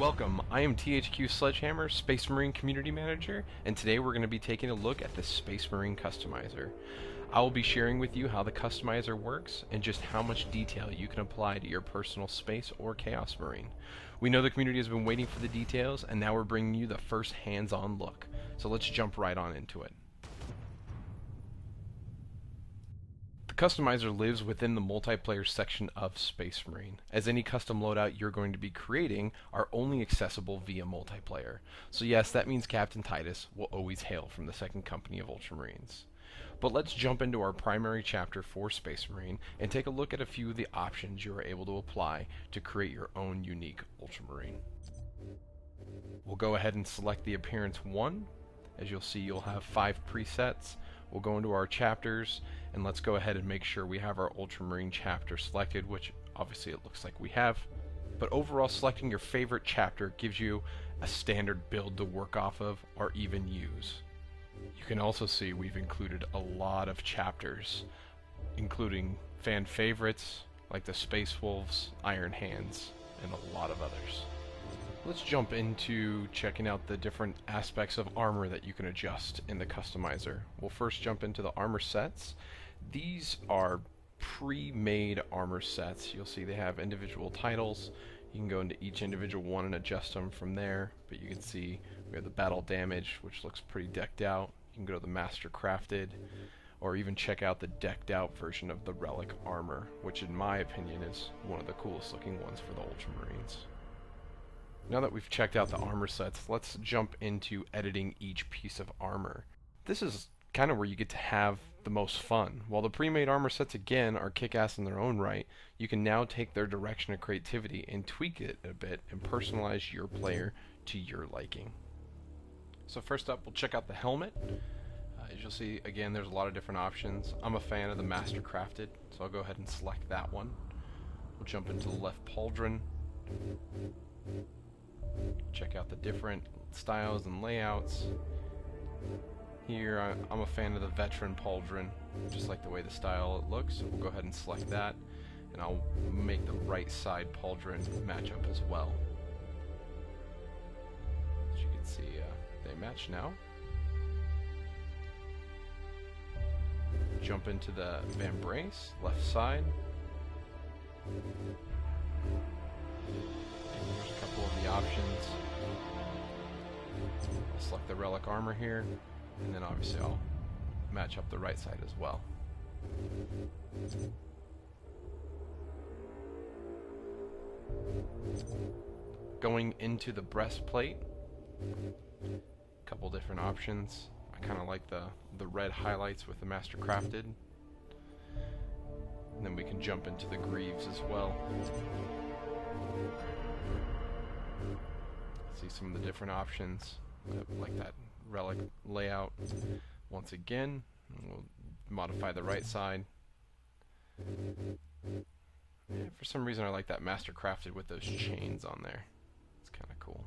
Welcome, I am THQ Sledgehammer, Space Marine Community Manager, and today we're going to be taking a look at the Space Marine Customizer. I will be sharing with you how the Customizer works and just how much detail you can apply to your personal Space or Chaos Marine. We know the community has been waiting for the details, and now we're bringing you the first hands-on look. So let's jump right on into it. The Customizer lives within the multiplayer section of Space Marine, as any custom loadout you're going to be creating are only accessible via multiplayer. So yes, that means Captain Titus will always hail from the second company of Ultramarines. But let's jump into our primary chapter for Space Marine and take a look at a few of the options you are able to apply to create your own unique Ultramarine. We'll go ahead and select the Appearance 1. As you'll see, you'll have 5 presets. We'll go into our chapters, and let's go ahead and make sure we have our Ultramarine chapter selected, which obviously it looks like we have. But overall, selecting your favorite chapter gives you a standard build to work off of or even use. You can also see we've included a lot of chapters, including fan favorites like the Space Wolves, Iron Hands, and a lot of others. Let's jump into checking out the different aspects of armor that you can adjust in the Customizer. We'll first jump into the armor sets. These are pre-made armor sets. You'll see they have individual titles. You can go into each individual one and adjust them from there, but you can see we have the battle damage, which looks pretty decked out. You can go to the master crafted, or even check out the decked out version of the relic armor, which in my opinion is one of the coolest looking ones for the Ultramarines. Now that we've checked out the armor sets, let's jump into editing each piece of armor. This is kind of where you get to have the most fun. While the pre-made armor sets again are kick-ass in their own right, you can now take their direction of creativity and tweak it a bit and personalize your player to your liking. So first up, we'll check out the helmet. As you'll see, again, there's a lot of different options. I'm a fan of the master crafted, so I'll go ahead and select that one. We'll jump into the left pauldron. Check out the different styles and layouts. Here I'm a fan of the veteran pauldron, just like the way the style it looks, so we'll go ahead and select that, and I'll make the right side pauldron match up as well. As you can see, they match now. Jump into the Van Brace, left side. Here's a couple of the options. I'll select the relic armor here, and then obviously I'll match up the right side as well. Going into the breastplate, a couple different options. I kind of like the red highlights with the master crafted. And then we can jump into the greaves as well. See some of the different options, like that relic layout. Once again, we'll modify the right side. Yeah, for some reason I like that master crafted with those chains on there. It's kind of cool.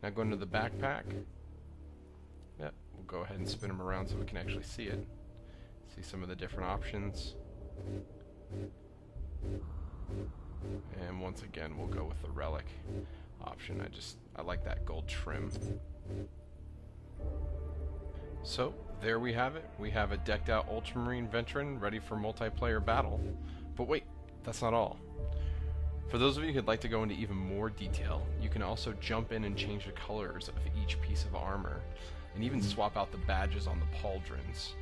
Now going to the backpack. Yep, we'll go ahead and spin them around so we can actually see it. See some of the different options. And once again, we'll go with the relic option. I like that gold trim. So there we have it. We have a decked out Ultramarine veteran ready for multiplayer battle. But wait, that's not all. For those of you who'd like to go into even more detail, you can also jump in and change the colors of each piece of armor, and even swap out the badges on the pauldrons.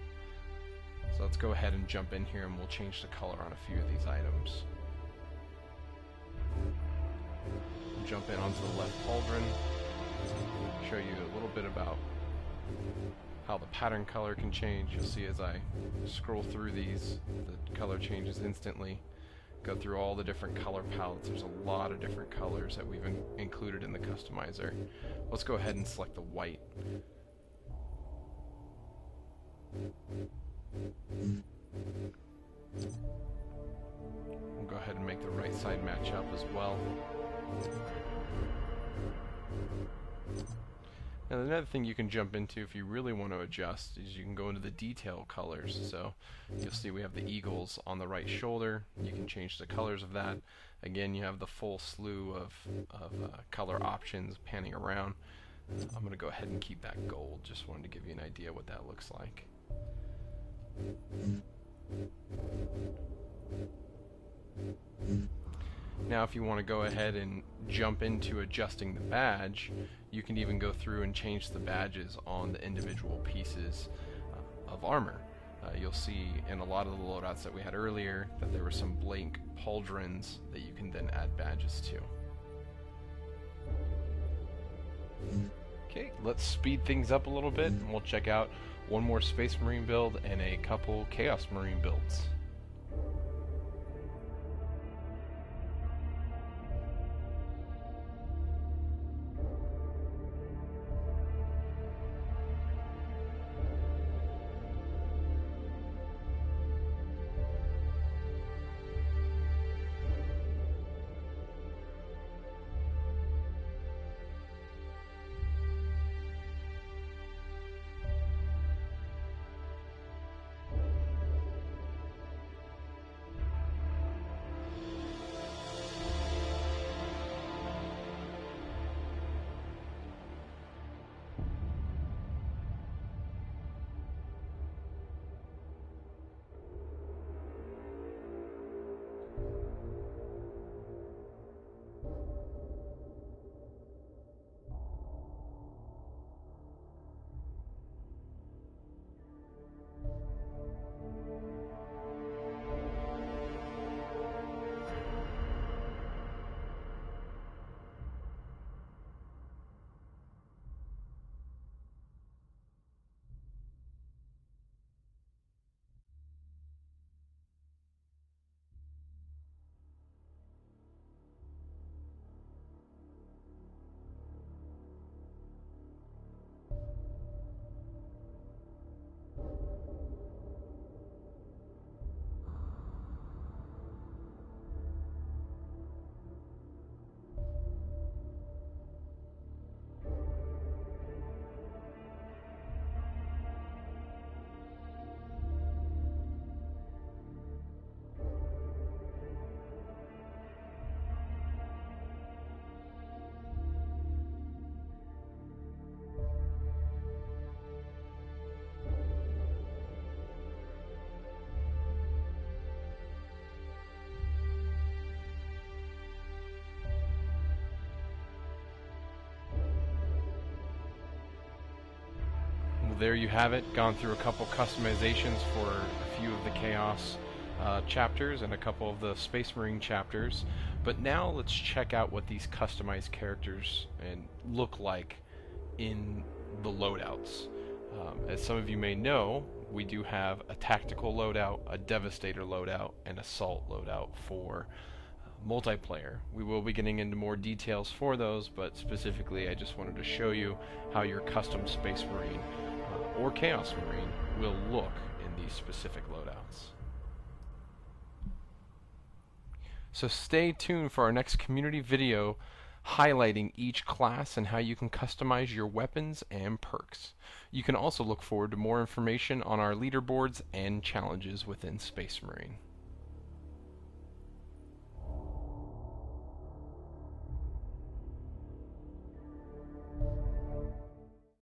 So let's go ahead and jump in here and we'll change the color on a few of these items. Jump in onto the left pauldron, show you a little bit about how the pattern color can change. You'll see as I scroll through these, the color changes instantly. Go through all the different color palettes. There's a lot of different colors that we've included in the Customizer. Let's go ahead and select the white. We'll go ahead and make the right side match up as well. Now another thing you can jump into if you really want to adjust is you can go into the detail colors. So you'll see we have the eagles on the right shoulder. You can change the colors of that. Again, you have the full slew of color options panning around. I'm going to go ahead and keep that gold. Just wanted to give you an idea what that looks like. Now if you want to go ahead and jump into adjusting the badge, you can even go through and change the badges on the individual pieces of armor. You'll see in a lot of the loadouts that we had earlier that there were some blank pauldrons that you can then add badges to. Okay, let's speed things up a little bit and we'll check out one more Space Marine build and a couple Chaos Marine builds. There you have it, gone through a couple customizations for a few of the Chaos chapters and a couple of the Space Marine chapters. But now let's check out what these customized characters look like in the loadouts. As some of you may know, we do have a tactical loadout, a devastator loadout, and assault loadout for multiplayer. We will be getting into more details for those, but specifically I just wanted to show you how your custom Space Marine or Chaos Marine will look in these specific loadouts. So stay tuned for our next community video highlighting each class and how you can customize your weapons and perks. You can also look forward to more information on our leaderboards and challenges within Space Marine.